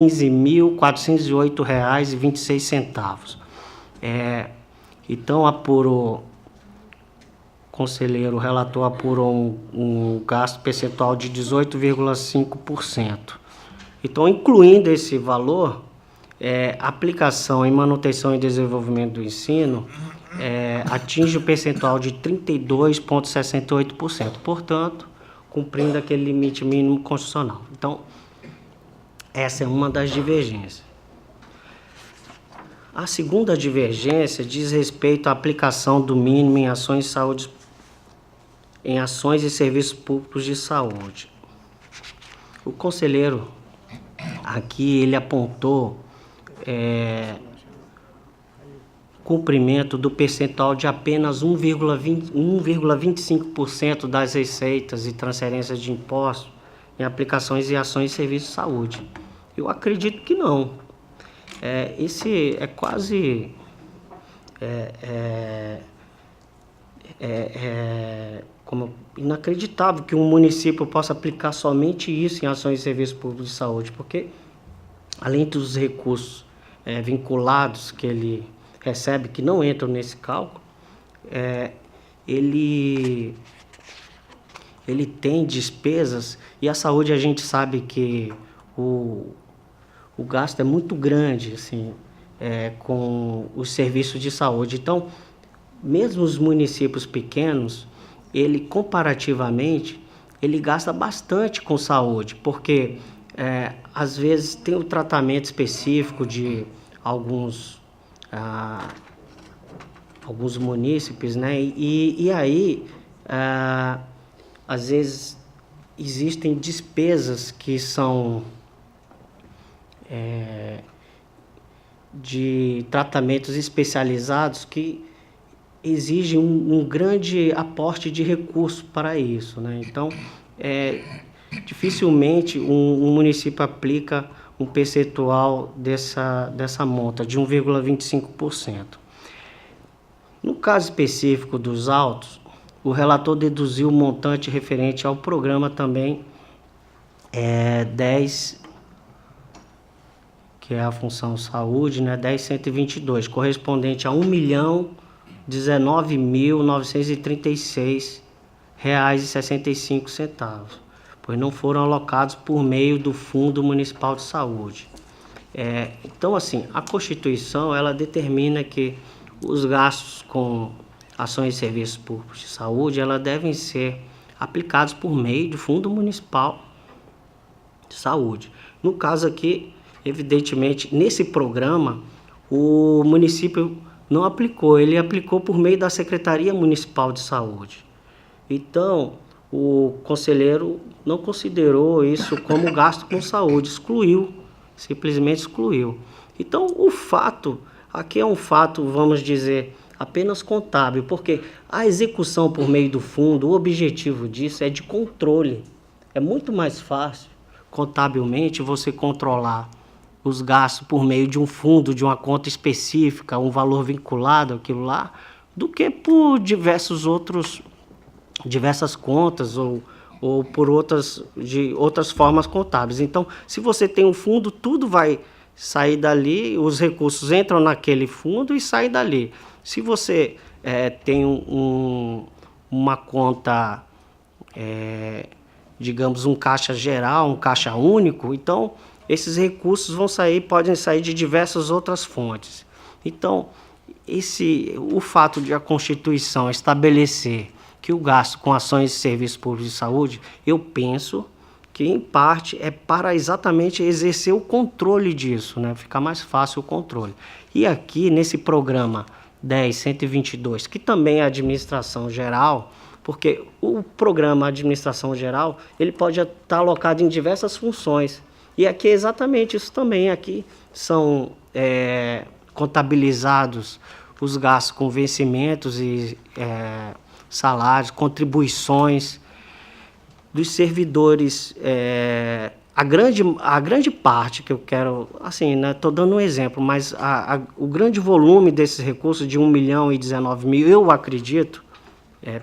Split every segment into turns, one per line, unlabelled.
R$15.408,26. Então, o conselheiro relator apurou um gasto percentual de 18,5%. Então, incluindo esse valor, aplicação em manutenção e desenvolvimento do ensino atinge o percentual de 32,68%, portanto, cumprindo aquele limite mínimo constitucional. Então, essa é uma das divergências. A segunda divergência diz respeito à aplicação do mínimo em ações de saúde, em ações e serviços públicos de saúde. O conselheiro aqui ele apontou cumprimento do percentual de apenas 1,25% das receitas e transferências de impostos em aplicações e ações de serviços de saúde. Eu acredito que não. Esse é quase como inacreditável que um município possa aplicar somente isso em ações e serviços públicos de saúde, porque além dos recursos vinculados que ele recebe, que não entram nesse cálculo, ele tem despesas, e a saúde a gente sabe que o gasto é muito grande, assim, com os serviços de saúde. Então, mesmo os municípios pequenos, ele comparativamente, ele gasta bastante com saúde, porque às vezes tem o tratamento específico de alguns munícipes, né? E aí, às vezes, existem despesas que são de tratamentos especializados que exigem um grande aporte de recursos para isso, né? Então, dificilmente um município aplica um percentual dessa monta, de 1,25%. No caso específico dos autos, o relator deduziu o montante referente ao programa também 10, que é a função saúde, né, 10.122, correspondente a R$1.019.936,65, pois não foram alocados por meio do Fundo Municipal de Saúde. Então, assim, a Constituição, ela determina que os gastos com ações e serviços públicos de saúde, elas devem ser aplicados por meio do Fundo Municipal de Saúde. No caso aqui, evidentemente, nesse programa, o município não aplicou, ele aplicou por meio da Secretaria Municipal de Saúde. Então, o conselheiro não considerou isso como gasto com saúde, simplesmente excluiu. Então, o fato, aqui é um fato, vamos dizer, apenas contábil, porque a execução por meio do fundo, o objetivo disso é de controle. É muito mais fácil, contabilmente, você controlar os gastos por meio de um fundo, de uma conta específica, um valor vinculado àquilo lá, do que por diversas contas ou por outras formas contábeis. Então, se você tem um fundo, tudo vai sair dali, os recursos entram naquele fundo e saem dali. Se você tem uma conta, digamos, um caixa geral, um caixa único, então esses recursos podem sair de diversas outras fontes. Então, o fato de a Constituição estabelecer que o gasto com ações e serviços públicos de saúde, eu penso que, em parte, é para exatamente exercer o controle disso, né? Ficar mais fácil o controle. E aqui, nesse programa 10.122, que também é administração geral, porque o programa administração geral, ele pode estar alocado em diversas funções. E aqui é exatamente isso também. Aqui são contabilizados os gastos com vencimentos e salários, contribuições dos servidores. A grande parte que eu quero, assim, né, estou dando um exemplo, mas o grande volume desses recursos de 1.019.000, eu acredito,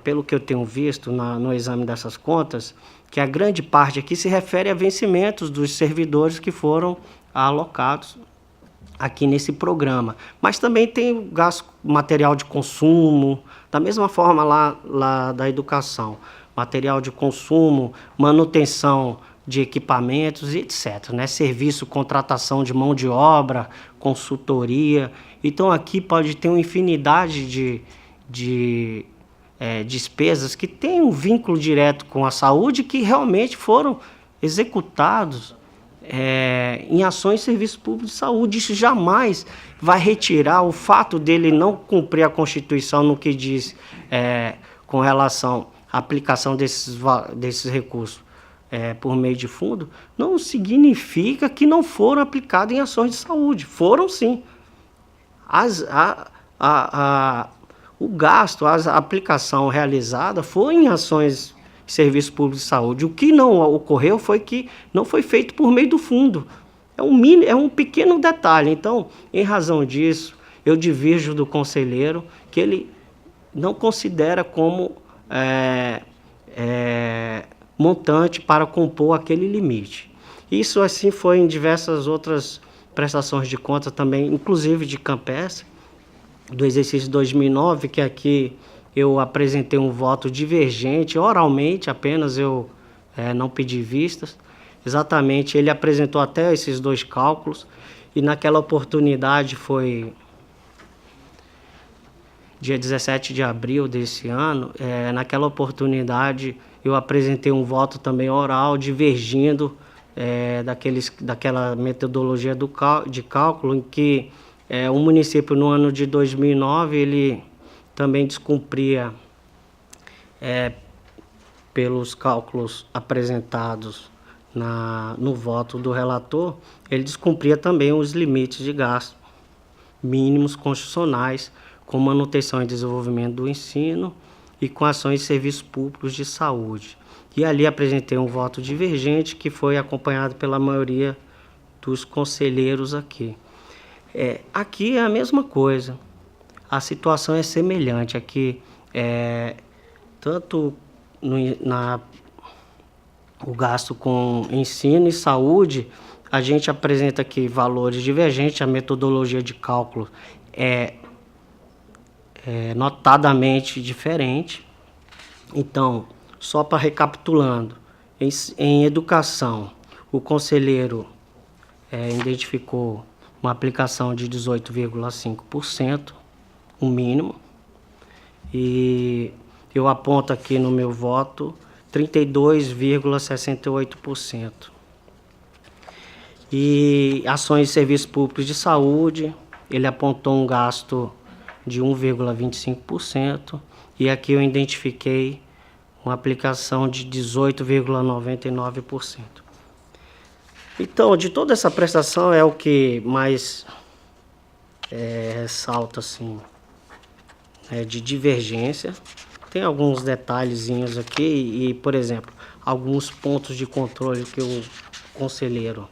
pelo que eu tenho visto no exame dessas contas, que a grande parte aqui se refere a vencimentos dos servidores que foram alocados aqui nesse programa. Mas também tem o gasto material de consumo, da mesma forma lá da educação. Material de consumo, manutenção de equipamentos e etc, né? Serviço, contratação de mão de obra, consultoria. Então aqui pode ter uma infinidade de despesas que têm um vínculo direto com a saúde, que realmente foram executados em ações de serviço público de saúde. Isso jamais vai retirar o fato dele não cumprir a Constituição no que diz com relação à aplicação desses recursos por meio de fundo, não significa que não foram aplicados em ações de saúde. Foram sim. O gasto, a aplicação realizada foi em ações de serviço público de saúde. O que não ocorreu foi que não foi feito por meio do fundo. É um pequeno detalhe. Então, em razão disso, eu divirjo do conselheiro que ele não considera como montante para compor aquele limite. Isso assim foi em diversas outras prestações de contas também, inclusive de Campestre, do exercício 2009, que aqui eu apresentei um voto divergente, oralmente apenas, eu não pedi vistas. Exatamente, ele apresentou até esses dois cálculos, e naquela oportunidade foi dia 17 de abril desse ano, naquela oportunidade eu apresentei um voto também oral, divergindo daquela metodologia de cálculo, em que o município no ano de 2009, ele também descumpria, pelos cálculos apresentados no voto do relator, ele descumpria também os limites de gasto mínimos constitucionais com manutenção e desenvolvimento do ensino e com ações de serviços públicos de saúde. E ali apresentei um voto divergente que foi acompanhado pela maioria dos conselheiros aqui. Aqui é a mesma coisa, a situação é semelhante. Aqui, tanto o gasto com ensino e saúde, a gente apresenta aqui valores divergentes, a metodologia de cálculo é notadamente diferente. Então, só para recapitulando, em educação, o conselheiro identificou uma aplicação de 18,5%, o mínimo, e eu aponto aqui no meu voto 32,68%. E ações de serviços públicos de saúde, ele apontou um gasto de 1,25%, e aqui eu identifiquei uma aplicação de 18,99%. Então, de toda essa prestação, é o que mais ressalta, assim, de divergência. Tem alguns detalhezinhos aqui e, por exemplo, alguns pontos de controle que o conselheiro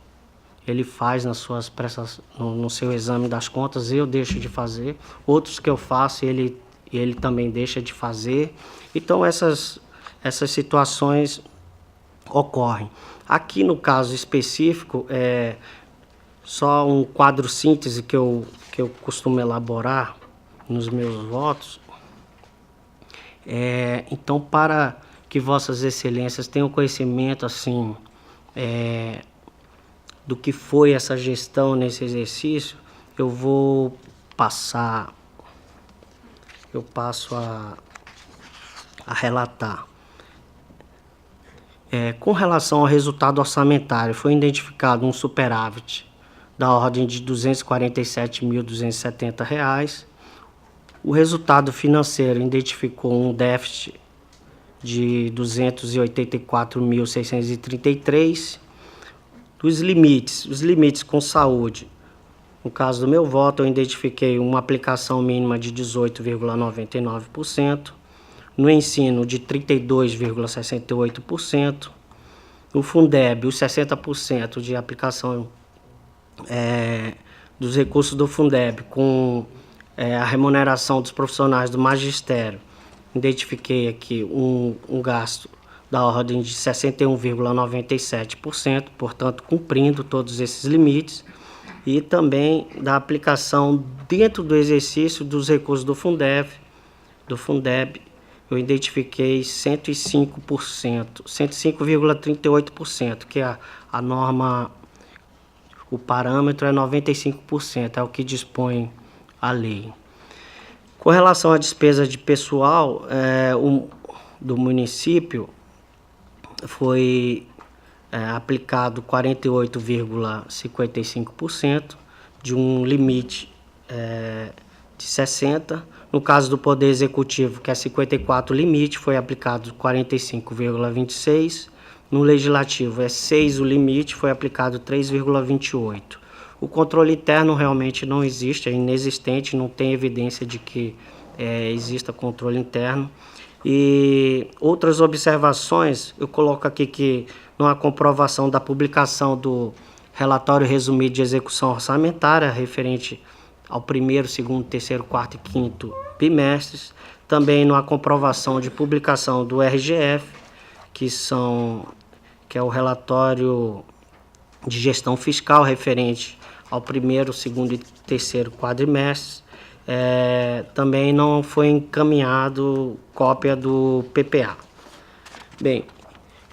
ele faz nas suas prestações, no seu exame das contas, eu deixo de fazer. Outros que eu faço, ele também deixa de fazer. Então, essas situações ocorrem. Aqui no caso específico, só um quadro síntese que eu costumo elaborar nos meus votos. Então, para que vossas excelências tenham conhecimento assim do que foi essa gestão nesse exercício, eu passo a relatar. Com relação ao resultado orçamentário, foi identificado um superávit da ordem de R$ 247.270. O resultado financeiro identificou um déficit de R$ 284.633. Os limites com saúde. No caso do meu voto, eu identifiquei uma aplicação mínima de 18,99%. No ensino, de 32,68%. No Fundeb, os 60% de aplicação dos recursos do Fundeb com a remuneração dos profissionais do magistério. Identifiquei aqui um gasto da ordem de 61,97%, portanto, cumprindo todos esses limites. e também da aplicação dentro do exercício dos recursos do Fundeb, eu identifiquei 105%, 105,38%, que é a norma, o parâmetro é 95%, é o que dispõe a lei. Com relação à despesa de pessoal do município, foi aplicado 48,55% de um limite de 60%. No caso do Poder Executivo, que é 54% limite, foi aplicado 45,26%. No Legislativo é 6% o limite, foi aplicado 3,28%. O controle interno realmente não existe, é inexistente, não tem evidência de que exista controle interno. E outras observações, eu coloco aqui que não há comprovação da publicação do relatório resumido de execução orçamentária referente ao primeiro, segundo, terceiro, quarto e quinto bimestres. Também não há comprovação de publicação do RGF, que é o relatório de gestão fiscal referente ao primeiro, segundo e terceiro quadrimestres. Também não foi encaminhado cópia do PPA. Bem,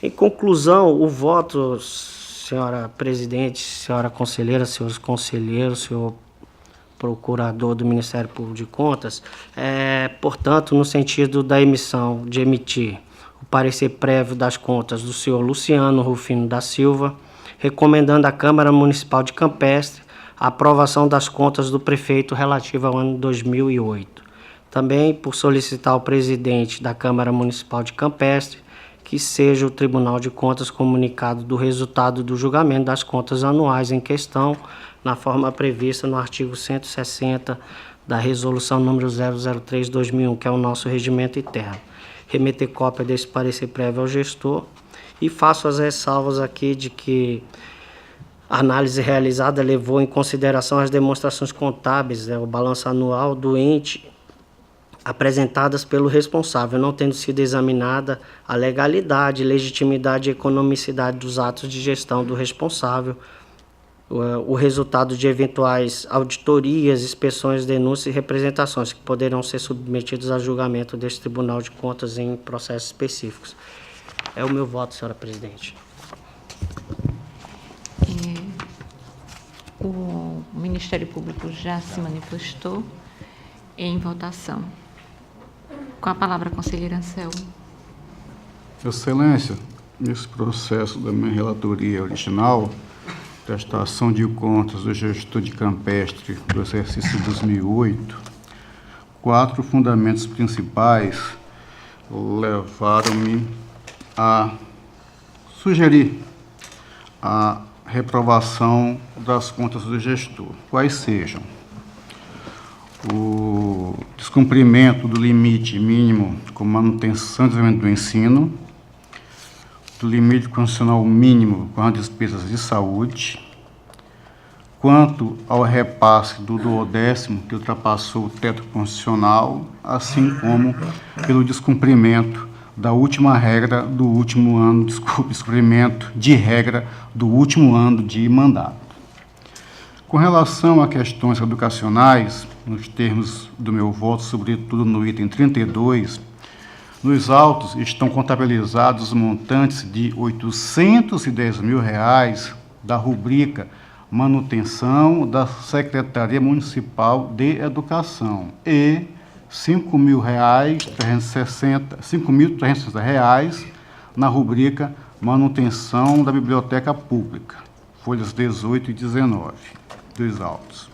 em conclusão, o voto, senhora presidente, senhora conselheira, senhores conselheiros, senhor procurador do Ministério Público de Contas, portanto, no sentido da emitir o parecer prévio das contas do senhor Luciano Rufino da Silva, recomendando à Câmara Municipal de Campestre a aprovação das contas do prefeito relativa ao ano 2008. Também por solicitar ao presidente da Câmara Municipal de Campestre que seja o Tribunal de Contas comunicado do resultado do julgamento das contas anuais em questão, na forma prevista no artigo 160 da Resolução número 003/2001, que é o nosso regimento interno. Remeter cópia desse parecer prévio ao gestor e faço as ressalvas aqui de que a análise realizada levou em consideração as demonstrações contábeis, o balanço anual do ente apresentadas pelo responsável, não tendo sido examinada a legalidade, legitimidade e economicidade dos atos de gestão do responsável, o resultado de eventuais auditorias, inspeções, denúncias e representações que poderão ser submetidos a julgamento deste Tribunal de Contas em processos específicos. É o meu voto, senhora presidente.
O Ministério Público já se manifestou em votação. Com a palavra, conselheira Anselmo.
Excelência, nesse processo da minha relatoria original, prestação de contas do gestor de Campestre do exercício 2008, 4 fundamentos principais levaram-me a sugerir a reprovação das contas do gestor, quais sejam o descumprimento do limite mínimo com manutenção e desenvolvimento do ensino, do limite constitucional mínimo com as despesas de saúde, quanto ao repasse do 10º, que ultrapassou o teto constitucional, assim como pelo descumprimento da última regra do último ano, descumprimento de regra do último ano de mandato. Com relação a questões educacionais, nos termos do meu voto, sobretudo no item 32, nos autos estão contabilizados os montantes de R$ 810 mil da rubrica manutenção da Secretaria Municipal de Educação e R$ 5.360 na rubrica manutenção da Biblioteca Pública, folhas 18 e 19 dos autos,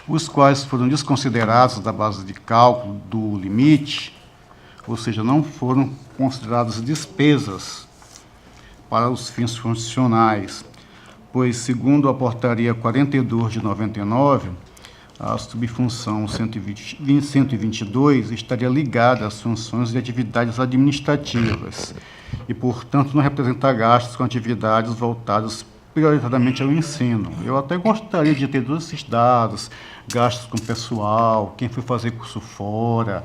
os quais foram desconsiderados da base de cálculo do limite, ou seja, não foram consideradas despesas para os fins funcionais, pois, segundo a portaria 42 de 99, a subfunção 122 estaria ligada às funções de atividades administrativas e, portanto, não representa gastos com atividades voltadas prioritariamente ao ensino. Eu até gostaria de ter todos esses dados, gastos com pessoal, quem foi fazer curso fora,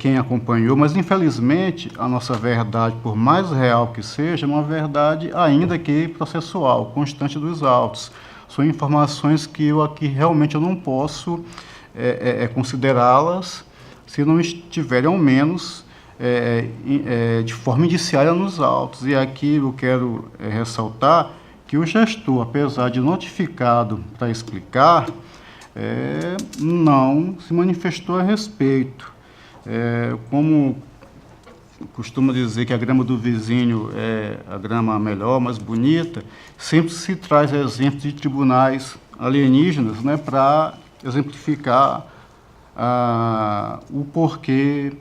quem acompanhou, mas, infelizmente, a nossa verdade, por mais real que seja, é uma verdade ainda que processual, constante dos autos. são informações que eu aqui realmente eu não posso considerá-las se não estiverem, ao menos, de forma indiciária nos autos. E aqui eu quero ressaltar que o gestor, apesar de notificado para explicar, não se manifestou a respeito. Como costuma dizer que a grama do vizinho é a grama melhor, mais bonita, sempre se traz exemplos de tribunais alienígenas, né, para exemplificar o porquê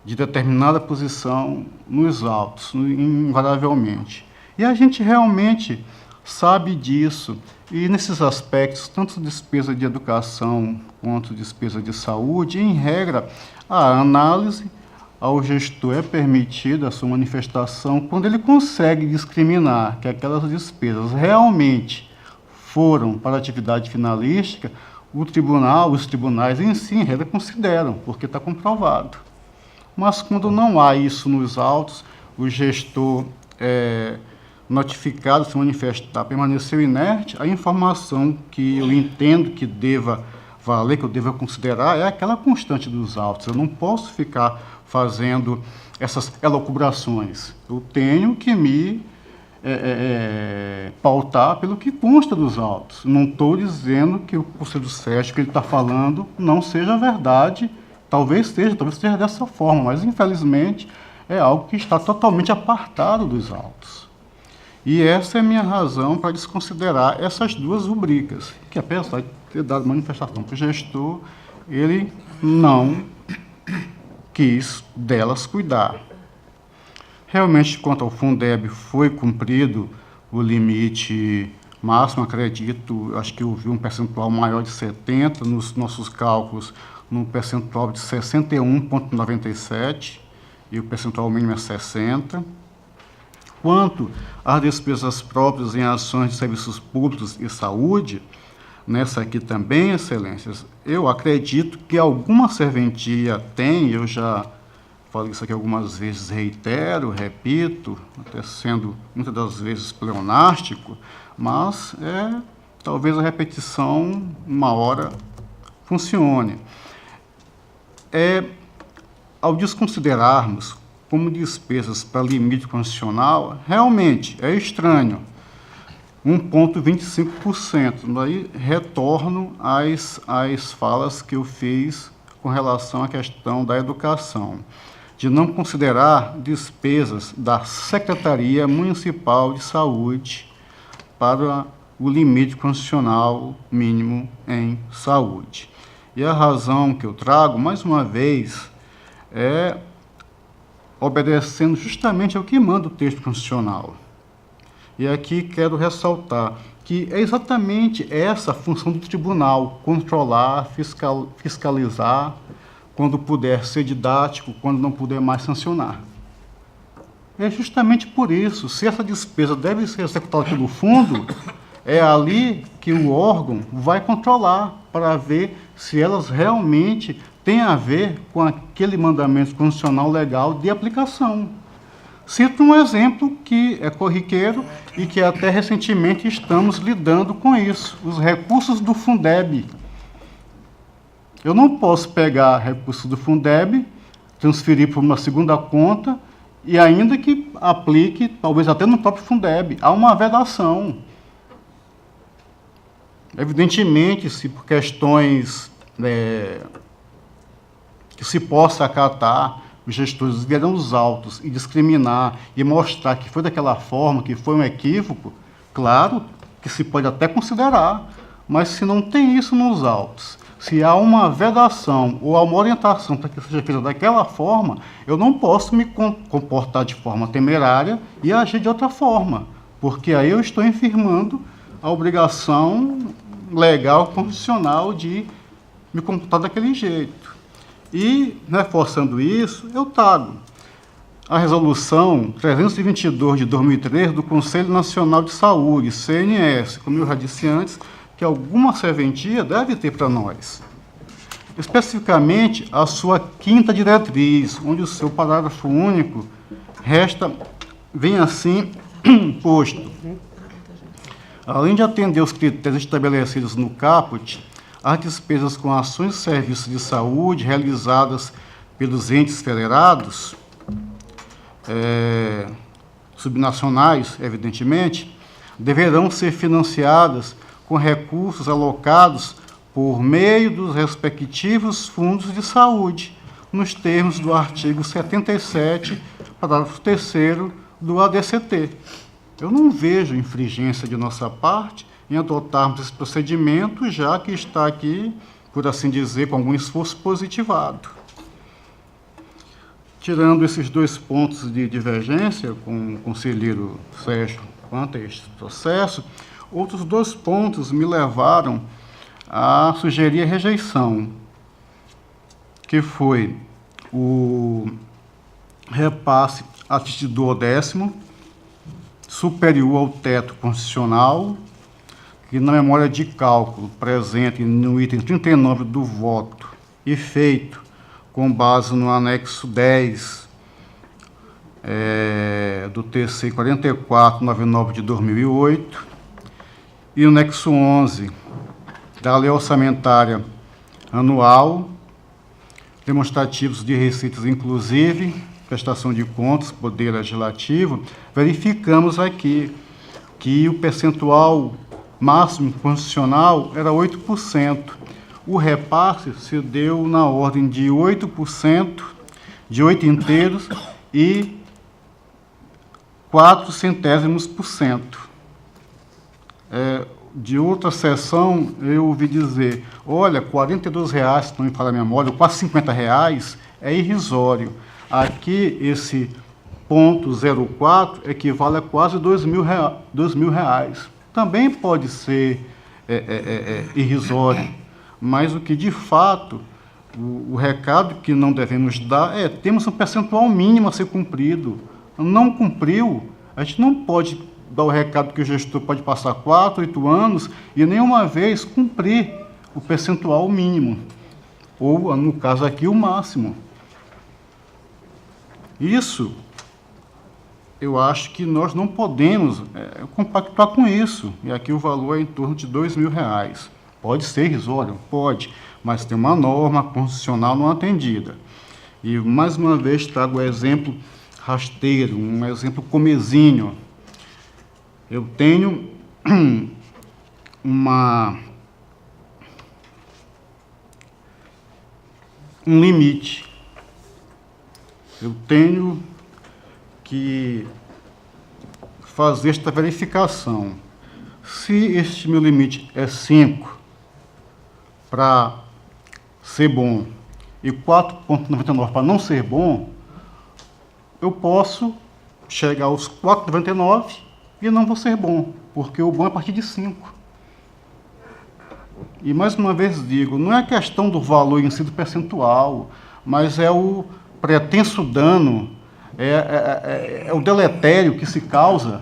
de determinada posição nos autos, invariavelmente. E a gente realmente sabe disso. E nesses aspectos, tanto despesa de educação quanto despesa de saúde, em regra, a análise ao gestor é permitida a sua manifestação quando ele consegue discriminar que aquelas despesas realmente foram para a atividade finalística, os tribunais em si, em regra, consideram, porque está comprovado. Mas quando não há isso nos autos, o gestor notificado se manifestar, permaneceu inerte, a informação que eu entendo que deva valer, que eu deva considerar, é aquela constante dos autos. Eu não posso ficar fazendo essas elucubrações. Eu tenho que me pautar pelo que consta dos autos. Não estou dizendo que o conselho sérgio que ele está falando não seja verdade, talvez seja dessa forma, mas infelizmente é algo que está totalmente apartado dos autos. E essa é a minha razão para desconsiderar essas duas rubricas, que apesar de ter dado manifestação para o gestor, ele não quis delas cuidar. Realmente, quanto ao Fundeb, foi cumprido o limite máximo, acredito, acho que houve um percentual maior de 70%, nos nossos cálculos, num percentual de 61,97%, e o percentual mínimo é 60%. Quanto às despesas próprias em ações de serviços públicos e saúde, nessa aqui também, excelências, eu acredito que alguma serventia tem, eu já falei isso aqui algumas vezes, reitero, repito, até sendo muitas das vezes pleonástico, mas talvez a repetição, uma hora, funcione. Ao desconsiderarmos como despesas para limite constitucional, realmente é estranho. 1,25%. Daí retorno às falas que eu fiz com relação à questão da educação, de não considerar despesas da Secretaria Municipal de Saúde para o limite constitucional mínimo em saúde. E a razão que eu trago, mais uma vez, é obedecendo justamente ao que manda o texto constitucional. E aqui quero ressaltar que é exatamente essa a função do tribunal, controlar, fiscalizar, quando puder ser didático, quando não puder mais sancionar. É justamente por isso, se essa despesa deve ser executada pelo fundo, é ali que o órgão vai controlar para ver se elas realmente têm a ver com aquele mandamento constitucional legal de aplicação. Cito um exemplo que é corriqueiro e que até recentemente estamos lidando com isso, os recursos do Fundeb. Eu não posso pegar recursos do Fundeb, transferir para uma segunda conta e ainda que aplique, talvez até no próprio Fundeb, há uma vedação. Evidentemente, se por questões que se possa acatar, os gestores vierão os autos e discriminar e mostrar que foi daquela forma, que foi um equívoco, claro que se pode até considerar, mas se não tem isso nos autos, se há uma vedação ou há uma orientação para que seja feita daquela forma, eu não posso me comportar de forma temerária e agir de outra forma, porque aí eu estou infirmando a obrigação legal, constitucional de me comportar daquele jeito. E, reforçando isso, eu trago a Resolução 322 de 2003 do Conselho Nacional de Saúde, CNS, como eu já disse antes, que alguma serventia deve ter para nós. Especificamente, a sua 5ª diretriz, onde o seu parágrafo único vem assim posto. além de atender os critérios estabelecidos no caput, as despesas com ações e serviços de saúde realizadas pelos entes federados, subnacionais, evidentemente, deverão ser financiadas com recursos alocados por meio dos respectivos fundos de saúde, nos termos do artigo 77, parágrafo 3º do ADCT. Eu não vejo infringência de nossa parte em adotarmos esse procedimento, já que está aqui, por assim dizer, com algum esforço positivado. Tirando esses 2 pontos de divergência com o conselheiro Sérgio quanto a este processo, outros 2 pontos me levaram a sugerir a rejeição, que foi o repasse a título do 10º, superior ao teto constitucional, que na memória de cálculo presente no item 39 do voto e feito com base no anexo 10 do TC 4499 de 2008 e o anexo 11 da Lei Orçamentária Anual, demonstrativos de receitas, inclusive prestação de contas, poder legislativo, verificamos aqui que o percentual máximo constitucional era 8%. O repasse se deu na ordem de 8%, de 8 inteiros e 0,04%. De outra sessão, eu ouvi dizer, olha, R$ 42, se não me falha a memória, quase R$ 50 é irrisório. Aqui, esse ponto 0,4 equivale a quase R$ 2.000. Também pode ser irrisório, mas o que, de fato, o recado que não devemos dar é temos um percentual mínimo a ser cumprido. Não cumpriu, a gente não pode dar o recado que o gestor pode passar 4, 8 anos e nenhuma vez cumprir o percentual mínimo, ou, no caso aqui, o máximo. Isso, eu acho que nós não podemos compactuar com isso, e aqui o valor é em torno de R$ 2.000. Pode ser irrisório? Pode, mas tem uma norma constitucional não atendida. E, mais uma vez, trago o exemplo rasteiro, um exemplo comezinho. Eu tenho um limite. Eu tenho que fazer esta verificação. Se este meu limite é 5 para ser bom e 4,99 para não ser bom, eu posso chegar aos 4,99 e não vou ser bom, porque o bom é a partir de 5. E, mais uma vez digo, não é questão do valor em si do percentual, mas é o pretenso dano, é o deletério que se causa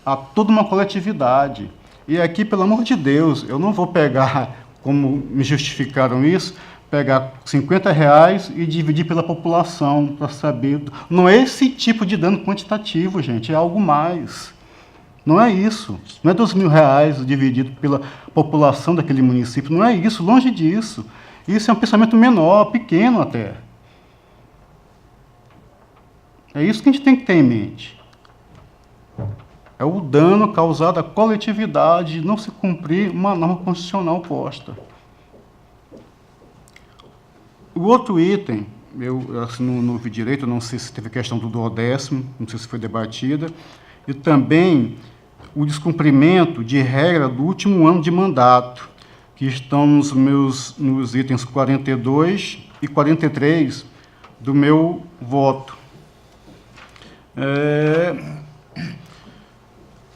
a toda uma coletividade. E aqui, pelo amor de Deus, eu não vou pegar, como me justificaram isso, pegar R$ 50 e dividir pela população para saber. Não é esse tipo de dano quantitativo, gente, é algo mais. Não é isso. Não é R$ 2.000 dividido pela população daquele município. Não é isso, longe disso. Isso é um pensamento menor, pequeno até. É isso que a gente tem que ter em mente. É o dano causado à coletividade de não se cumprir uma norma constitucional posta. O outro item, eu assim, não vi direito, não sei se teve questão do 10º, não sei se foi debatida, e também o descumprimento de regra do último ano de mandato, que estão nos itens 42 e 43 do meu voto.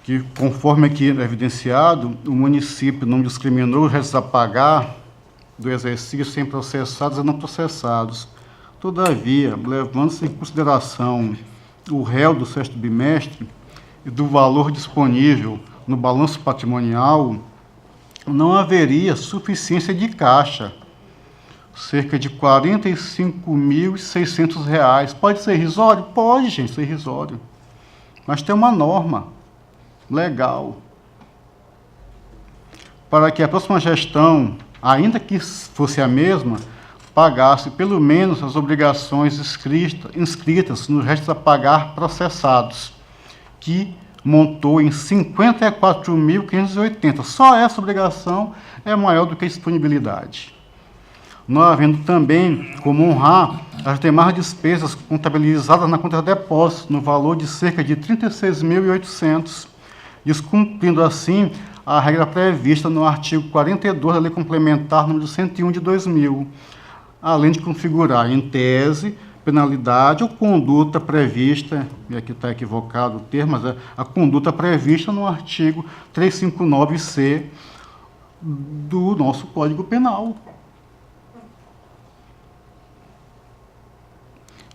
Que, conforme aqui é evidenciado, o município não discriminou os restos a pagar do exercício sem processados e não processados. Todavia, levando-se em consideração o réu do sexto bimestre e do valor disponível no balanço patrimonial, não haveria suficiência de caixa, cerca de R$ 45.600. Pode ser irrisório? Pode, gente, ser irrisório. Mas tem uma norma legal para que a próxima gestão, ainda que fosse a mesma, pagasse pelo menos as obrigações inscritas nos restos a pagar processados, que montou em 54.580. Só essa obrigação é maior do que a disponibilidade. Não havendo também como honrar as demais despesas contabilizadas na conta de depósito, no valor de cerca de 36.800, descumprindo assim a regra prevista no artigo 42 da Lei Complementar número 101 de 2000, além de configurar, em tese, penalidade ou conduta prevista, e aqui está equivocado o termo, mas é a conduta prevista no artigo 359-C do nosso Código Penal.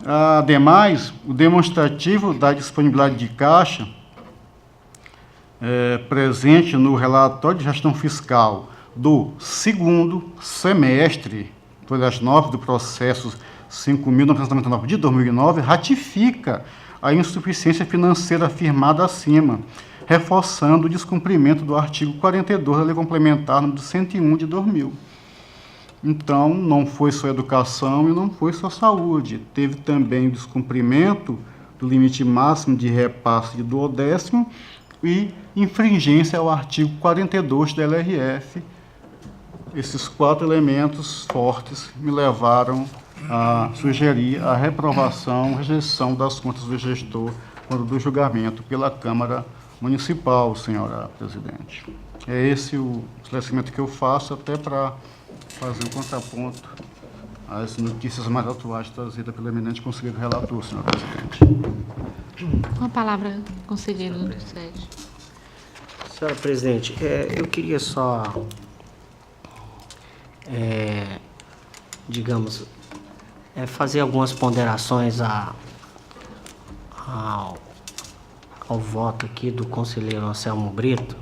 Ademais, o demonstrativo da disponibilidade de caixa presente no relatório de gestão fiscal do segundo semestre, folhas 9 do processo 5.999 de 2009, ratifica a insuficiência financeira afirmada acima, reforçando o descumprimento do artigo 42 da Lei Complementar número 101 de 2000. Então, não foi só educação e não foi só saúde. Teve também o descumprimento do limite máximo de repasse de duodécimo e infringência ao artigo 42 da LRF. Esses 4 elementos fortes me levaram a sugerir a reprovação, rejeição das contas do gestor quando do julgamento pela Câmara Municipal, senhora presidente. É esse o esclarecimento que eu faço, até para fazer um contraponto às notícias mais atuais trazidas pelo eminente conselheiro relator, senhora presidente.
Com a palavra, conselheiro Dr. Sérgio.
Senhora presidente, eu queria só, fazer algumas ponderações ao voto aqui do conselheiro Anselmo Brito,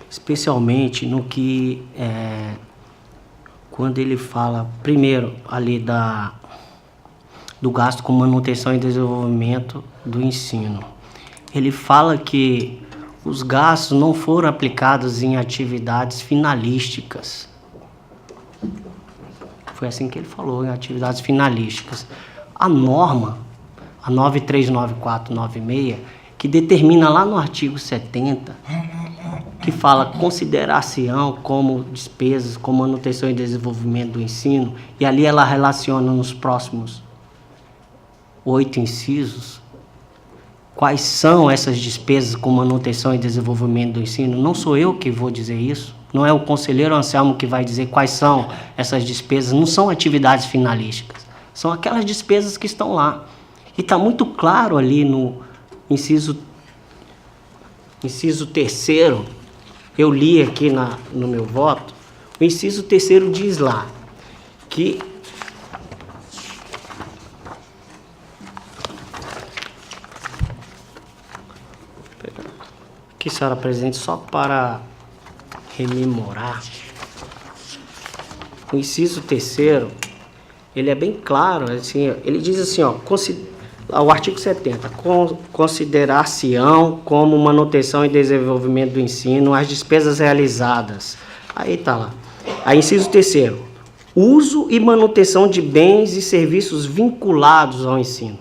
especialmente no que, quando ele fala, primeiro, ali do gasto com manutenção e desenvolvimento do ensino. Ele fala que os gastos não foram aplicados em atividades finalísticas. Foi assim que ele falou, em atividades finalísticas. A norma, a 939496, que determina lá no artigo 70, que fala consideração como despesas com manutenção e desenvolvimento do ensino, e ali ela relaciona nos próximos 8 incisos, quais são essas despesas com manutenção e desenvolvimento do ensino. Não sou eu que vou dizer isso, não é o conselheiro Anselmo que vai dizer quais são essas despesas, não são atividades finalísticas, são aquelas despesas que estão lá. E está muito claro ali no inciso 3º, eu li aqui no meu voto, o inciso 3º diz lá que aqui, senhora presidente, só para rememorar, o inciso 3º, ele é bem claro, assim, ele diz assim, o artigo 70, considerar-se-ão como manutenção e desenvolvimento do ensino as despesas realizadas. Aí está lá. Aí, inciso 3º, uso e manutenção de bens e serviços vinculados ao ensino.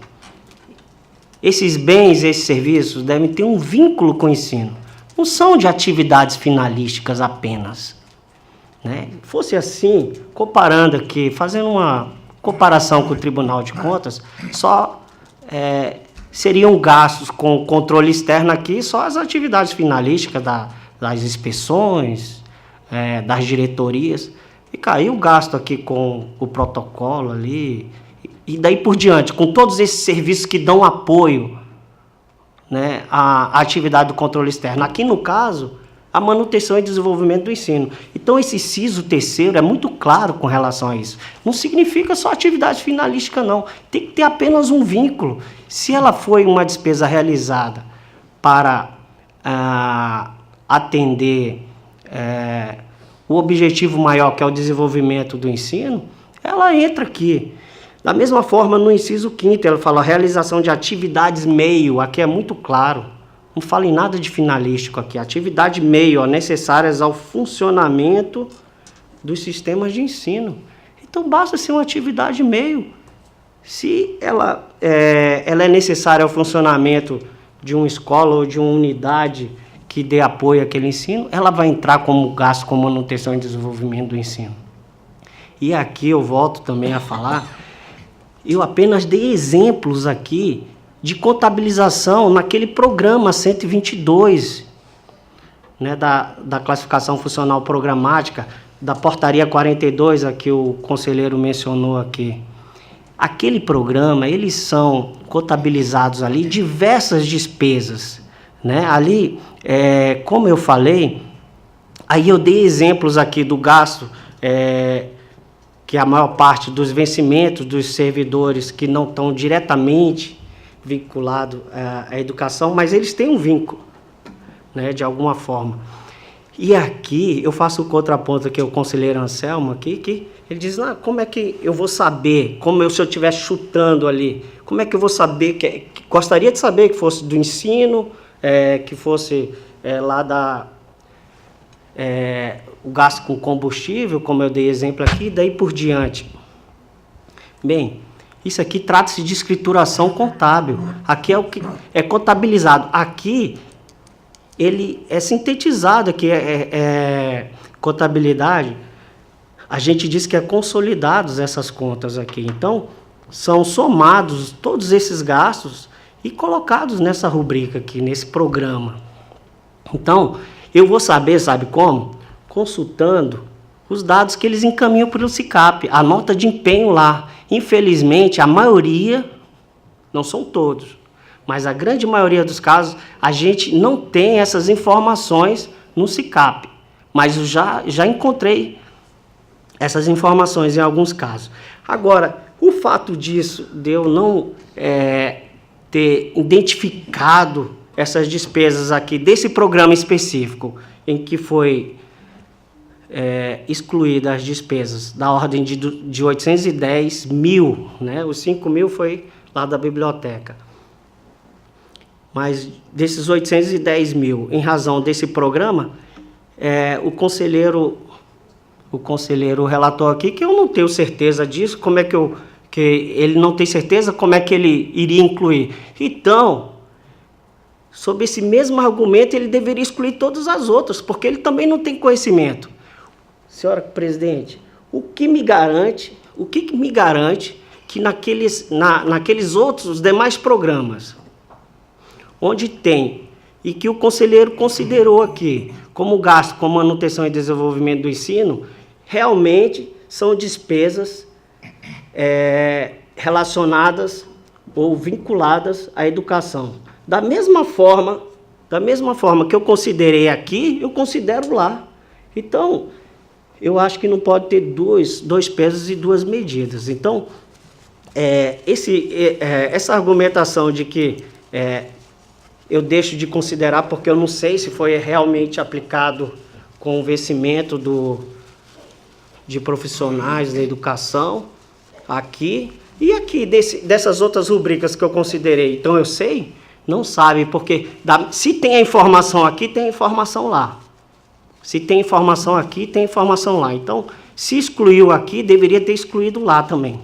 Esses bens e esses serviços devem ter um vínculo com o ensino. Não são de atividades finalísticas apenas, né? Fosse assim, comparando aqui, fazendo uma comparação com o Tribunal de Contas, seriam gastos com controle externo aqui, só as atividades finalísticas das inspeções, das diretorias, e caiu o gasto aqui com o protocolo ali, e daí por diante, com todos esses serviços que dão apoio, né, à atividade do controle externo. Aqui, no caso, a manutenção e desenvolvimento do ensino. Então, esse inciso 3º é muito claro com relação a isso. Não significa só atividade finalística, não. Tem que ter apenas um vínculo. Se ela foi uma despesa realizada para atender o objetivo maior, que é o desenvolvimento do ensino, ela entra aqui. Da mesma forma, no inciso 5º, ela fala realização de atividades meio, aqui é muito claro, Não fala em nada de finalístico aqui. Atividade meio, ó, necessárias ao funcionamento dos sistemas de ensino. Então, basta ser uma atividade meio. Se ela é necessária ao funcionamento de uma escola ou de uma unidade que dê apoio àquele ensino, ela vai entrar como gasto com manutenção e desenvolvimento do ensino. E aqui eu volto também a falar, eu apenas dei exemplos aqui de contabilização naquele programa 122, né, da classificação funcional programática, da portaria 42, a que o conselheiro mencionou aqui. Aquele programa, eles são contabilizados ali diversas despesas, né? Ali, como eu falei, aí eu dei exemplos aqui do gasto, que a maior parte dos vencimentos dos servidores que não estão diretamente vinculados à educação, mas eles têm um vínculo, né, de alguma forma. E aqui eu faço o contraponto aqui, o conselheiro Anselmo aqui, que ele diz, como é que eu vou saber, se eu estivesse chutando ali, como é que eu vou saber, gostaria de saber que fosse do ensino, que fosse lá o gasto com combustível, como eu dei exemplo aqui, daí por diante. Bem, isso aqui trata-se de escrituração contábil. Aqui é o que é contabilizado. Aqui ele é sintetizado, aqui contabilidade. A gente diz que é consolidados essas contas aqui. Então, são somados todos esses gastos e colocados nessa rubrica aqui, nesse programa. Então, eu vou saber, sabe como? Consultando os dados que eles encaminham para o SICAP, a nota de empenho lá. Infelizmente, a maioria, não são todos, mas a grande maioria dos casos, a gente não tem essas informações no SICAP. Mas eu já encontrei essas informações em alguns casos. Agora, o fato disso, de eu não ter identificado essas despesas aqui, desse programa específico, em que foi excluídas as despesas da ordem de 810 mil, né? Os 5 mil foi lá da biblioteca. Mas desses 810 mil, em razão desse programa, o conselheiro relatou aqui que eu não tenho certeza disso, que ele não tem certeza como é que ele iria incluir. Então, sob esse mesmo argumento, ele deveria excluir todas as outras, porque ele também não tem conhecimento. Senhora presidente, o que me garante que naqueles outros demais programas, onde tem, e que o conselheiro considerou aqui como gasto com manutenção e desenvolvimento do ensino, realmente são despesas relacionadas ou vinculadas à educação. Da mesma forma que eu considerei aqui, eu considero lá. Então, eu acho que não pode ter dois pesos e duas medidas. Então, essa argumentação de que eu deixo de considerar porque eu não sei se foi realmente aplicado com o vencimento de profissionais da educação aqui e aqui dessas outras rubricas que eu considerei. Então, eu sei, não sabe, porque se tem a informação aqui, tem a informação lá. Se tem informação aqui, tem informação lá. Então, se excluiu aqui, deveria ter excluído lá também.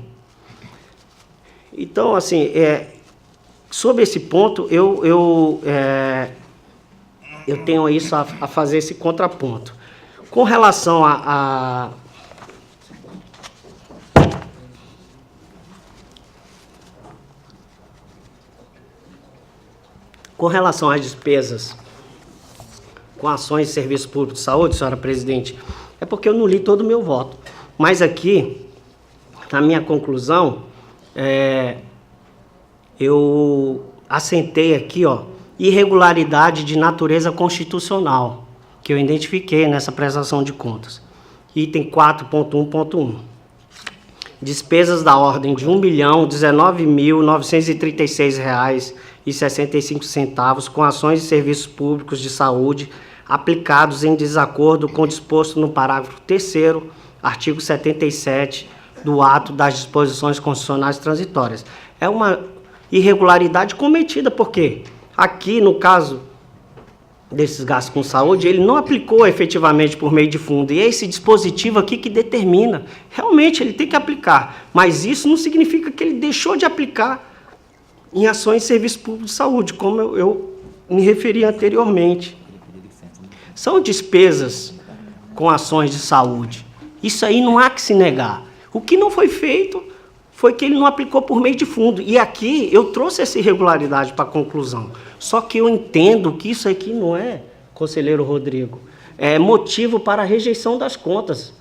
Então, assim, sobre esse ponto, eu tenho isso a fazer esse contraponto. Com relação com relação às despesas com ações de serviço público de saúde, senhora presidente, é porque eu não li todo o meu voto. Mas aqui, na minha conclusão, eu assentei aqui, irregularidade de natureza constitucional, que eu identifiquei nessa prestação de contas. Item 4.1.1. Despesas da ordem de R$ 1.019.936,65 com ações de serviços públicos de saúde aplicados em desacordo com o disposto no parágrafo 3º, artigo 77 do ato das disposições constitucionais transitórias. É uma irregularidade cometida, porque aqui, no caso desses gastos com saúde, ele não aplicou efetivamente por meio de fundo. E é esse dispositivo aqui que determina. Realmente, ele tem que aplicar. Mas isso não significa que ele deixou de aplicar em ações de serviço público de saúde, como eu me referi anteriormente. São despesas com ações de saúde. Isso aí não há que se negar. O que não foi feito foi que ele não aplicou por meio de fundo. E aqui eu trouxe essa irregularidade para a conclusão. Só que eu entendo que isso aqui não é, conselheiro Rodrigo, é motivo para a rejeição das contas.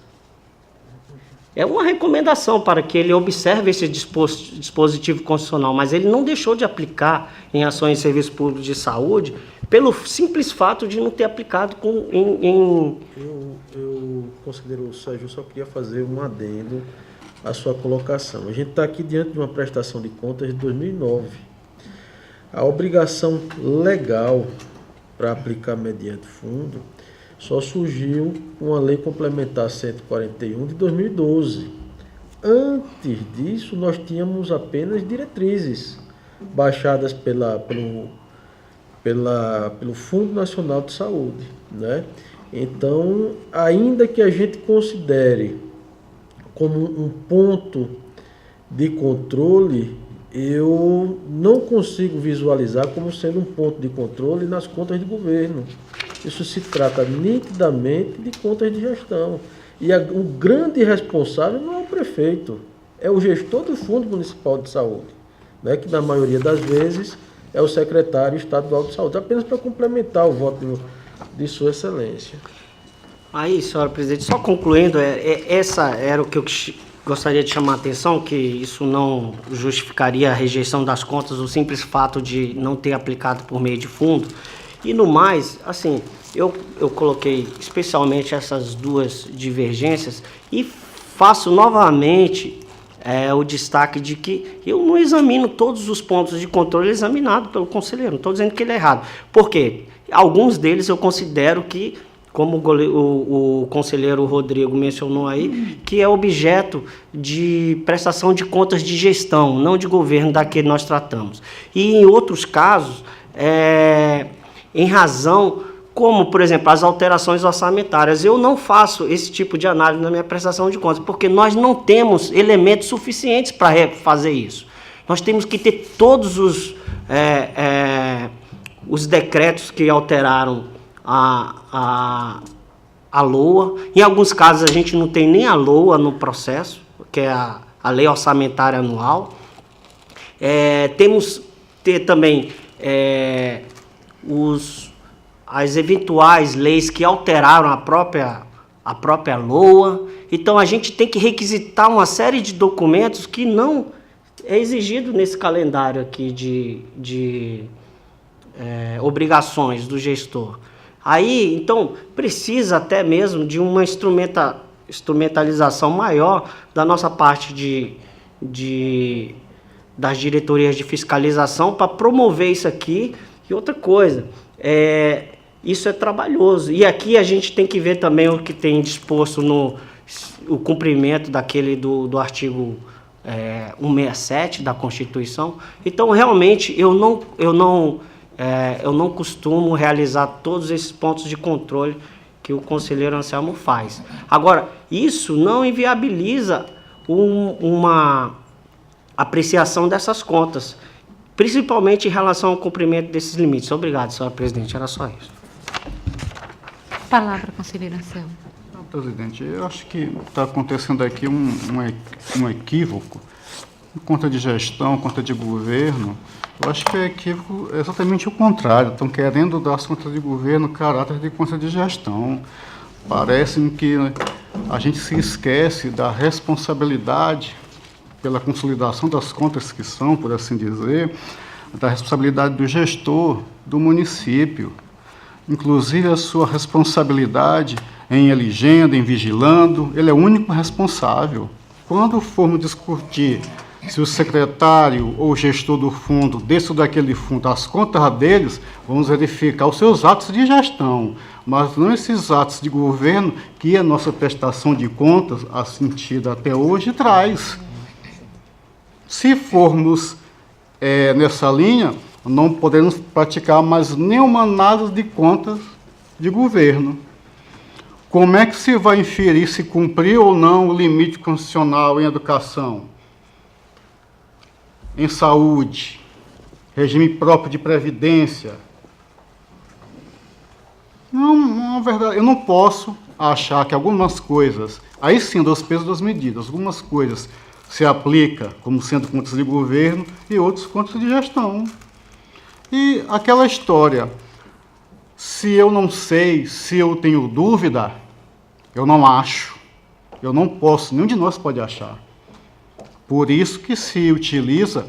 É uma recomendação para que ele observe esse dispositivo constitucional, mas ele não deixou de aplicar em ações de serviço público de saúde pelo simples fato de não ter aplicado
Eu, conselheiro Sérgio, só queria fazer um adendo à sua colocação. A gente está aqui diante de uma prestação de contas de 2009. A obrigação legal para aplicar mediante fundo só surgiu com a Lei Complementar 141 de 2012. Antes disso, nós tínhamos apenas diretrizes baixadas pelo Fundo Nacional de Saúde, né? Então, ainda que a gente considere como um ponto de controle, eu não consigo visualizar como sendo um ponto de controle nas contas de governo. Isso se trata nitidamente de contas de gestão. E o grande responsável não é o prefeito, é o gestor do Fundo Municipal de Saúde, né, que na maioria das vezes é o secretário estadual de saúde, apenas para complementar o voto de Sua Excelência.
Aí, senhora presidente, só concluindo, essa era o que eu gostaria de chamar a atenção, que isso não justificaria a rejeição das contas, o simples fato de não ter aplicado por meio de fundo. E no mais, assim, eu coloquei especialmente essas duas divergências e faço novamente o destaque de que eu não examino todos os pontos de controle examinados pelo conselheiro, não estou dizendo que ele é errado. Por quê? Alguns deles eu considero que, como o conselheiro Rodrigo mencionou aí, que é objeto de prestação de contas de gestão, não de governo daquele nós tratamos. E em outros casos, em razão, como, por exemplo, as alterações orçamentárias. Eu não faço esse tipo de análise na minha prestação de contas, porque nós não temos elementos suficientes para fazer isso. Nós temos que ter todos os decretos que alteraram a LOA. Em alguns casos, a gente não tem nem a LOA no processo, que é a Lei Orçamentária Anual. Temos ter também as eventuais leis que alteraram a própria LOA. Então, a gente tem que requisitar uma série de documentos que não é exigido nesse calendário aqui de obrigações do gestor. Aí, então, precisa até mesmo de uma instrumentalização maior da nossa parte das diretorias de fiscalização para promover isso aqui. E outra coisa, isso é trabalhoso. E aqui a gente tem que ver também o que tem disposto o cumprimento daquele do artigo 167 da Constituição. Então, realmente, eu não costumo realizar todos esses pontos de controle que o conselheiro Anselmo faz. Agora, isso não inviabiliza uma apreciação dessas contas, principalmente em relação ao cumprimento desses limites. Obrigado, senhora presidente. Era só isso.
Palavra, conselheiro Anselmo.
Presidente, eu acho que está acontecendo aqui um equívoco. Conta de gestão, conta de governo, eu acho que é equívoco exatamente o contrário. Estão querendo dar as contas de governo caráter de conta de gestão. Parece-me que a gente se esquece da responsabilidade pela consolidação das contas que são, por assim dizer, da responsabilidade do gestor do município. Inclusive a sua responsabilidade em elegendo, em vigilando, ele é o único responsável. Quando formos discutir se o secretário ou o gestor do fundo, desse ou daquele fundo, as contas deles, vamos verificar os seus atos de gestão, mas não esses atos de governo que a nossa prestação de contas, assim tida até hoje, traz. Se formos nessa linha, não poderemos praticar mais nenhuma análise de contas de governo. Como é que se vai inferir se cumpriu ou não o limite constitucional em educação, em saúde, regime próprio de previdência? Não, verdade, eu não posso achar que algumas coisas, aí sim, dos pesos das medidas, algumas coisas se aplicam como sendo contas de governo e outras contas de gestão. E aquela história, se eu não sei, se eu tenho dúvida, eu não acho, eu não posso, nenhum de nós pode achar. Por isso que se utiliza,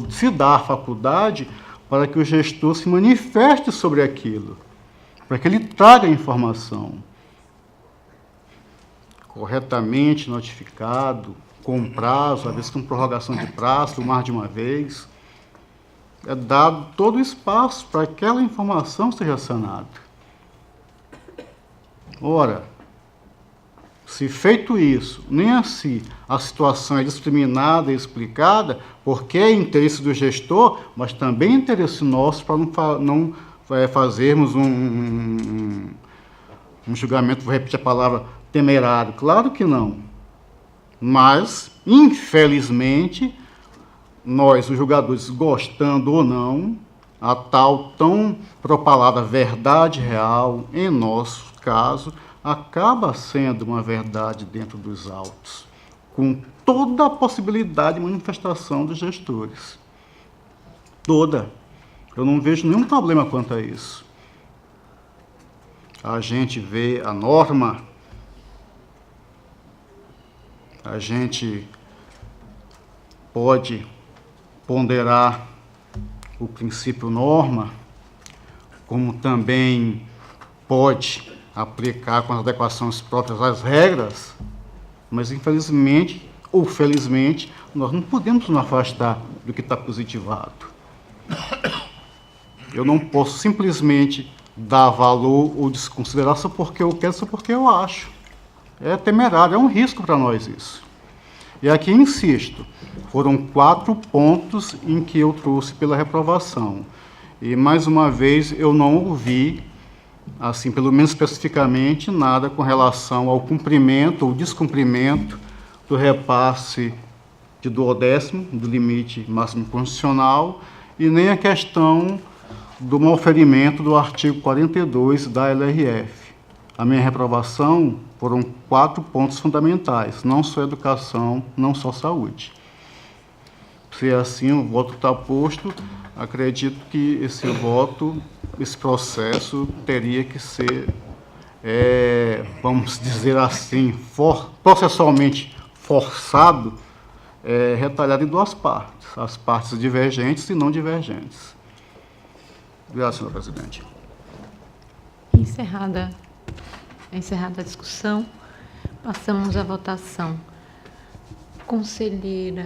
se dá a faculdade para que o gestor se manifeste sobre aquilo, para que ele traga a informação corretamente notificado, com prazo, às vezes com prorrogação de prazo, mais de uma vez. É dado todo o espaço para que aquela informação seja sanada. Ora, se feito isso, nem assim a situação é discriminada e explicada, porque é interesse do gestor, mas também é interesse nosso para não fazermos um julgamento, vou repetir a palavra, temerário. Claro que não. Mas, infelizmente, nós, os julgadores, gostando ou não, a tal tão propalada verdade real, em nosso caso, acaba sendo uma verdade dentro dos autos, com toda a possibilidade de manifestação dos gestores. Toda. Eu não vejo nenhum problema quanto a isso. A gente vê a norma, a gente pode ponderar o princípio norma, como também pode aplicar com as adequações próprias às regras, mas infelizmente ou felizmente nós não podemos nos afastar do que está positivado. Eu não posso simplesmente dar valor ou desconsiderar só porque eu quero, só porque eu acho. É temerário, é um risco para nós isso. E aqui insisto, foram 4 pontos em que eu trouxe pela reprovação. E, mais uma vez, eu não ouvi, assim, pelo menos especificamente, nada com relação ao cumprimento ou descumprimento do repasse de 12º, do limite máximo constitucional, e nem a questão do malferimento do artigo 42 da LRF. A minha reprovação foram 4 pontos fundamentais, não só educação, não só saúde. Se assim o voto está posto, acredito que esse voto, esse processo teria que ser, vamos dizer assim, processualmente forçado, retalhado em 2 partes, as partes divergentes e não divergentes. Obrigado, senhor presidente.
Encerrada a discussão, passamos à votação. Conselheiro...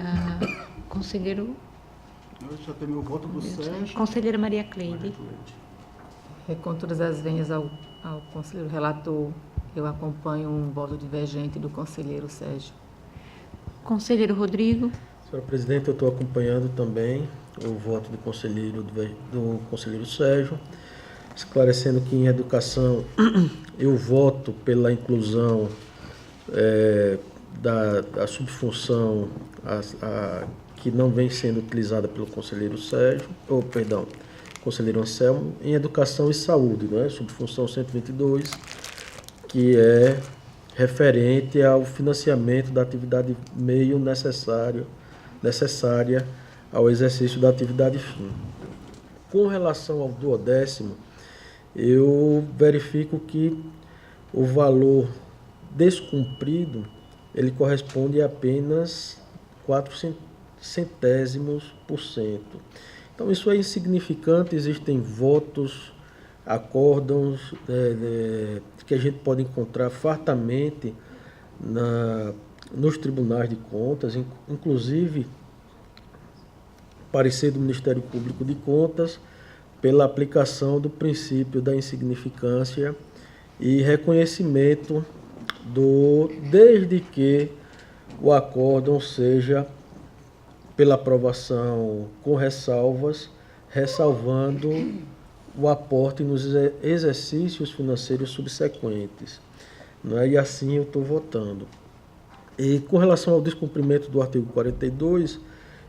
Eu já tenho o voto do Sérgio.
Conselheira Maria Cleide.
Com todas as venhas ao conselheiro relator, eu acompanho um voto divergente do conselheiro Sérgio.
Conselheiro Rodrigo.
Senhora presidente, eu estou acompanhando também o voto do conselheiro Sérgio, esclarecendo que em educação eu voto pela inclusão da subfunção que não vem sendo utilizada pelo conselheiro conselheiro Anselmo, em educação e saúde, né? Subfunção 122, que é referente ao financiamento da atividade meio necessária ao exercício da atividade fim. Com relação ao 12º, eu verifico que o valor descumprido, ele corresponde a apenas 4 centésimos por cento. Então, isso é insignificante, existem votos, acórdãos que a gente pode encontrar fartamente nos tribunais de contas, inclusive parecer do Ministério Público de Contas, pela aplicação do princípio da insignificância e reconhecimento desde que o acórdão seja pela aprovação com ressalvas ressalvando o aporte nos exercícios financeiros subsequentes. Né? E assim eu estou votando. E com relação ao descumprimento do artigo 42,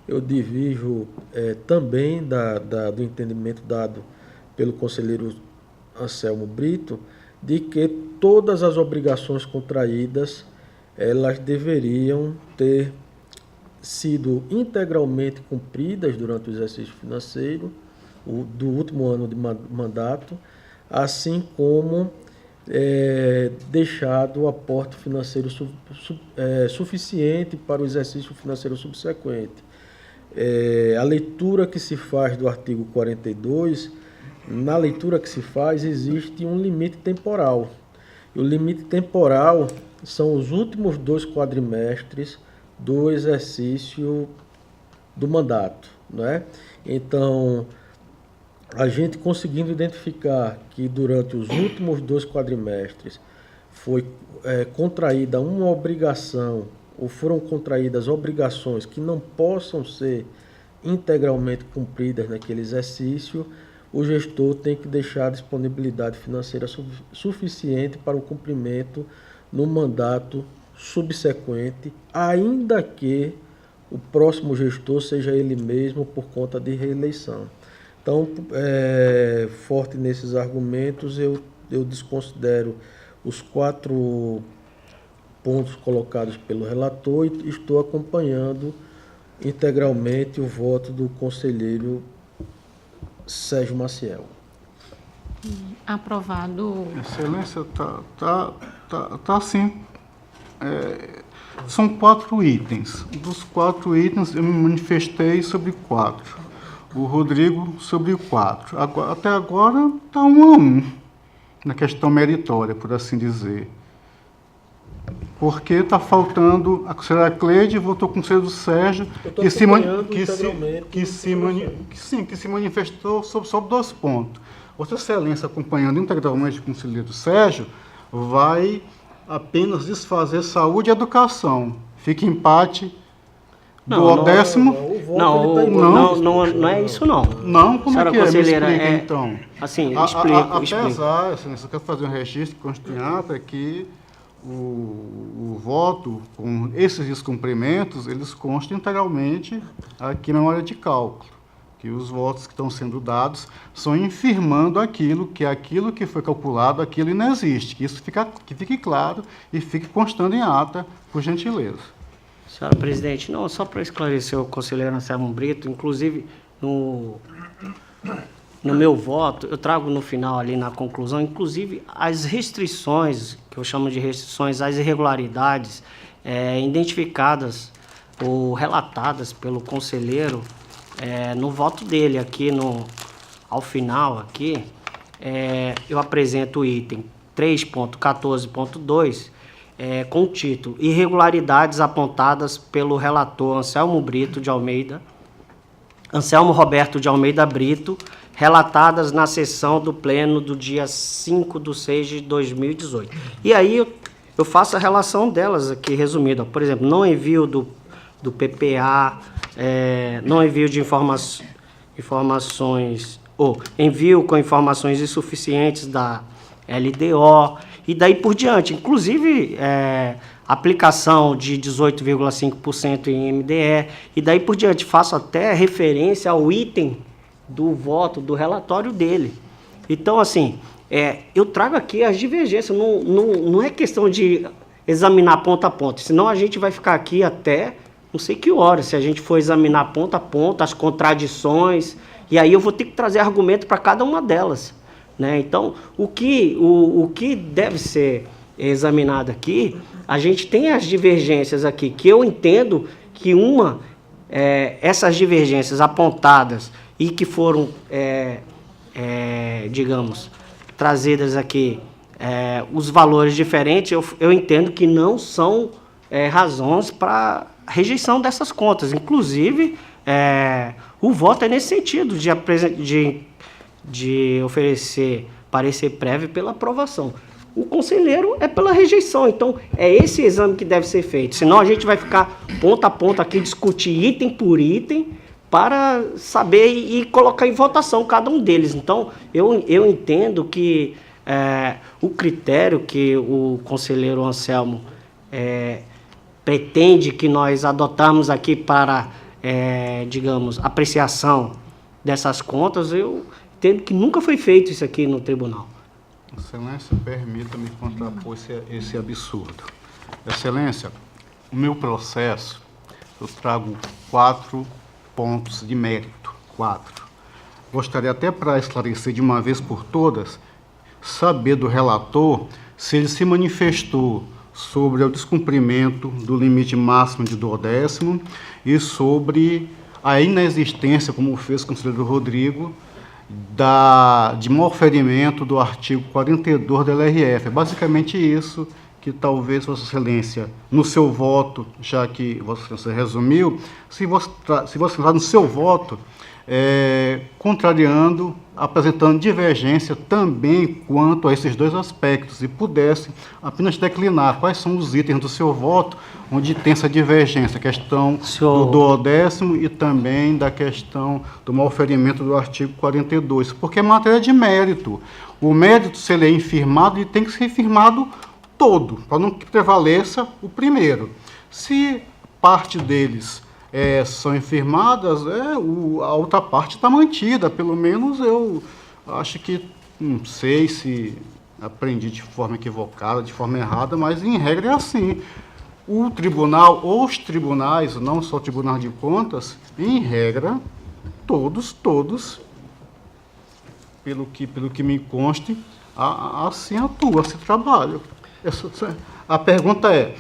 eu divijo também do entendimento dado pelo conselheiro Anselmo Brito, de que todas as obrigações contraídas, elas deveriam ter sido integralmente cumpridas durante o exercício financeiro do último ano de mandato, assim como deixado o aporte financeiro suficiente para o exercício financeiro subsequente. A leitura que se faz do artigo 42, na leitura que se faz, existe um limite temporal. E o limite temporal são os últimos 2 quadrimestres do exercício do mandato, não é? Então, a gente conseguindo identificar que durante os últimos 2 quadrimestres foi contraída uma obrigação, ou foram contraídas obrigações que não possam ser integralmente cumpridas naquele exercício, o gestor tem que deixar disponibilidade financeira suficiente para o cumprimento no mandato subsequente, ainda que o próximo gestor seja ele mesmo por conta de reeleição. Então, forte nesses argumentos, eu desconsidero os 4 pontos colocados pelo relator e estou acompanhando integralmente o voto do conselheiro Sérgio Maciel.
Aprovado.
Excelência, tá assim. São 4 itens. Dos 4 itens, eu me manifestei sobre 4. O Rodrigo sobre 4. Até agora está 1 a 1 na questão meritória, por assim dizer. Porque está faltando, a conselheira Cleide votou com o conselheiro Sérgio, que se manifestou sobre 2 pontos. Vossa Excelência, acompanhando integralmente o conselheiro Sérgio, vai apenas desfazer saúde e educação. Fica empate do 10º.
Não é isso não.
Não, como
Senhora
é que é?
conselheira,
Me explica, então.
Assim,
Apesar,
explico.
eu quero fazer um registro que conste em ata que o voto com esses descumprimentos, eles constam integralmente aqui na memória de cálculo, que os votos que estão sendo dados são infirmando aquilo que foi calculado, aquilo não existe, que isso fique claro e fique constando em ata, por gentileza.
Senhora presidente, não, só para esclarecer o conselheiro Anselmo Brito, inclusive no meu voto, eu trago no final ali na conclusão, inclusive as restrições, que eu chamo de restrições às irregularidades, identificadas ou relatadas pelo conselheiro no voto dele aqui ao final aqui, eu apresento o item 3.14.2 com o título Irregularidades apontadas pelo relator Anselmo Roberto de Almeida Brito, relatadas na sessão do Pleno do dia 5/6/2018. E aí eu faço a relação delas aqui, resumida. Por exemplo, não envio do PPA, não envio de informações, ou envio com informações insuficientes da LDO, e daí por diante. Inclusive, aplicação de 18,5% em MDE, e daí por diante. Faço até referência ao item do voto, do relatório dele. Então, assim, eu trago aqui as divergências, não é questão de examinar ponto a ponto, senão a gente vai ficar aqui até não sei que hora, se a gente for examinar ponto a ponto, as contradições, e aí eu vou ter que trazer argumento para cada uma delas, né? Então, o que deve ser examinado aqui, a gente tem as divergências aqui, que eu entendo que essas divergências apontadas e que foram, digamos, trazidas aqui, os valores diferentes, eu entendo que não são razões para rejeição dessas contas. Inclusive, o voto é nesse sentido, de oferecer parecer prévio pela aprovação. O conselheiro é pela rejeição. Então, é esse exame que deve ser feito. Senão, a gente vai ficar ponto a ponto aqui, discutir item por item, para saber e colocar em votação cada um deles. Então, eu entendo que o critério que o conselheiro Anselmo pretende que nós adotarmos aqui para, digamos, apreciação dessas contas, eu entendo que nunca foi feito isso aqui no tribunal.
Excelência, permita-me contrapor esse absurdo. Excelência, o meu processo, eu trago 4 pontos de mérito, 4. Gostaria até, para esclarecer de uma vez por todas, saber do relator se ele se manifestou sobre o descumprimento do limite máximo de duodécimo e sobre a inexistência, como fez o conselheiro Rodrigo, de malferimento do artigo 42 da LRF. É basicamente isso que talvez Vossa Excelência, no seu voto, já que Vossa Excelência resumiu, se Vossa Excelência no seu voto, contrariando, apresentando divergência também quanto a esses 2 aspectos, e pudesse apenas declinar quais são os itens do seu voto onde tem essa divergência, a questão do duodécimo e também da questão do malferimento do artigo 42, porque é matéria de mérito. O mérito, se ele é infirmado, ele tem que ser infirmado todo, para não que prevaleça o primeiro. Se parte deles são infirmadas, a outra parte está mantida. Pelo menos eu acho que, não sei se aprendi de forma equivocada, de forma errada, mas em regra é assim. O tribunal, ou os tribunais, não só o Tribunal de Contas, em regra, todos, pelo que me conste, assim atua, assim trabalha. A pergunta é: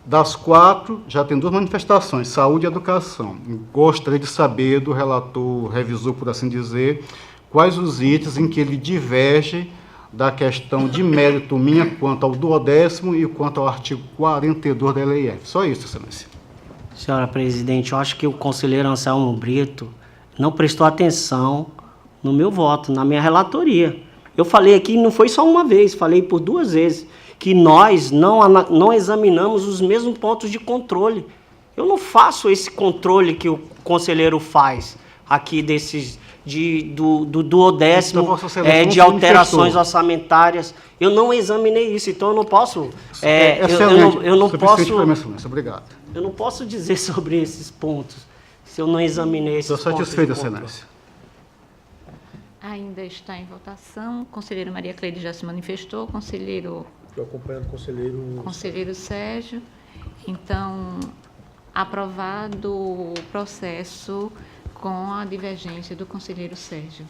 das 4, já tem 2 manifestações, saúde e educação. Gostaria de saber do relator, revisor, por assim dizer, quais os itens em que ele diverge da questão de mérito minha quanto ao duodécimo e quanto ao artigo 42 da LRF. Só isso, Excelência.
Senhora Presidente, eu acho que o conselheiro Anselmo Brito não prestou atenção no meu voto, na minha relatoria. Eu falei aqui, não foi só uma vez, falei por 2 vezes, que nós não examinamos os mesmos pontos de controle. Eu não faço esse controle que o conselheiro faz aqui do duodécimo,
então,
de alterações orçamentárias. Eu não examinei isso, então eu não posso... eu não posso...
Obrigado.
Eu não posso dizer sobre esses pontos, se eu não examinei esses pontos.
Estou satisfeito, Excelência.
Ainda está em votação. Conselheiro Maria Cleide já se manifestou. Conselheiro...
Estou acompanhando o
conselheiro Sérgio. Então, aprovado o processo com a divergência do conselheiro Sérgio.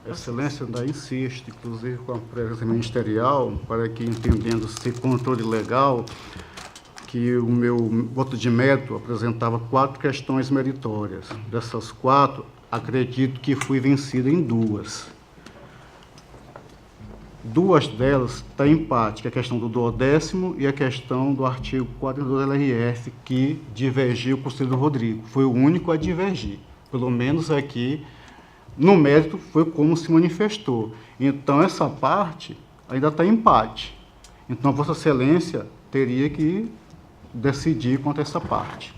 Excelência, ainda insisto, inclusive com a presença ministerial, para que, entendendo-se controle legal, que o meu voto de mérito apresentava 4 questões meritórias. Dessas 4, acredito que fui vencido em 2. 2 delas estão em empate, que é a questão do duodécimo e a questão do artigo 42 da LRF, que divergiu com o conselheiro Rodrigo. Foi o único a divergir. Pelo menos aqui, no mérito, foi como se manifestou. Então, essa parte ainda está em empate. Então, Vossa Excelência teria que decidir quanto a essa parte.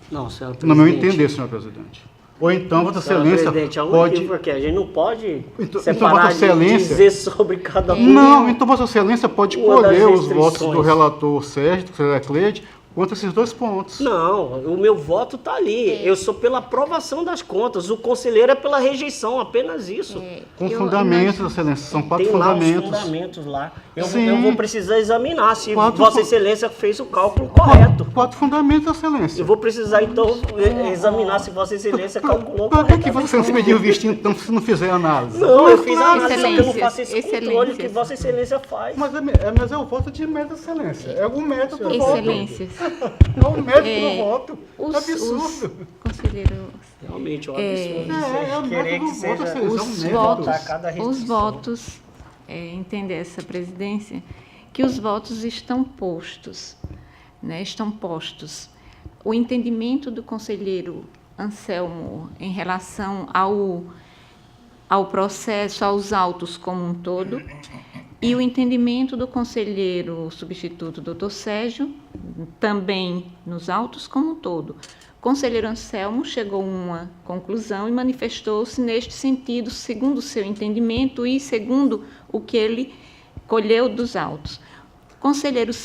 Não, senhor
No meu
presidente.
entender, senhor presidente. Ou então, Vossa
Senhor
Excelência
presidente, é um
pode...
equívoco aqui. A gente não pode
Então,
separar
Vossa Excelência...
de dizer sobre cada um.
Não, então Vossa Excelência pode
Uma das
colher os votos do
restrições.
relator Sérgio, do conselheiro Cleide, quanto a esses 2 pontos.
Não, o meu voto está ali. Eu sou pela aprovação das contas. O conselheiro é pela rejeição, apenas isso.
Com fundamentos, Excelência, são 4
Tem lá os
fundamentos.
fundamentos lá. Eu
Sim.
vou precisar examinar se
4
Vossa Excelência fez o cálculo correto.
4 fundamentos, Excelência.
Eu vou precisar, então, examinar se Vossa Excelência calculou
Para que
corretamente.
Vossa Excelência pediu visto, então, se não fizer análise?
Não, eu fiz a
claro,
análise, só que eu não faço esse
Excelências,
controle que
excelências.
Vossa Excelência faz.
Mas é o voto de mérito, Excelência. É o mérito do voto.
Excelências.
É o mérito do voto.
Os
Absurdo.
conselheiro,
Realmente, é um absurdo.
É o
Querer
mérito
que
do
seja
voto, Excelência. É um
os
mérito.
votos,
a cada
os
restrição.
votos, entender essa presidência, que os votos estão postos, né, estão postos. O entendimento do conselheiro Anselmo em relação ao processo, aos autos como um todo, E o entendimento do conselheiro substituto, doutor Sérgio, também nos autos como um todo. O conselheiro Anselmo chegou a uma conclusão e manifestou-se neste sentido, segundo o seu entendimento e segundo o que ele colheu dos autos. O conselheiro Sérgio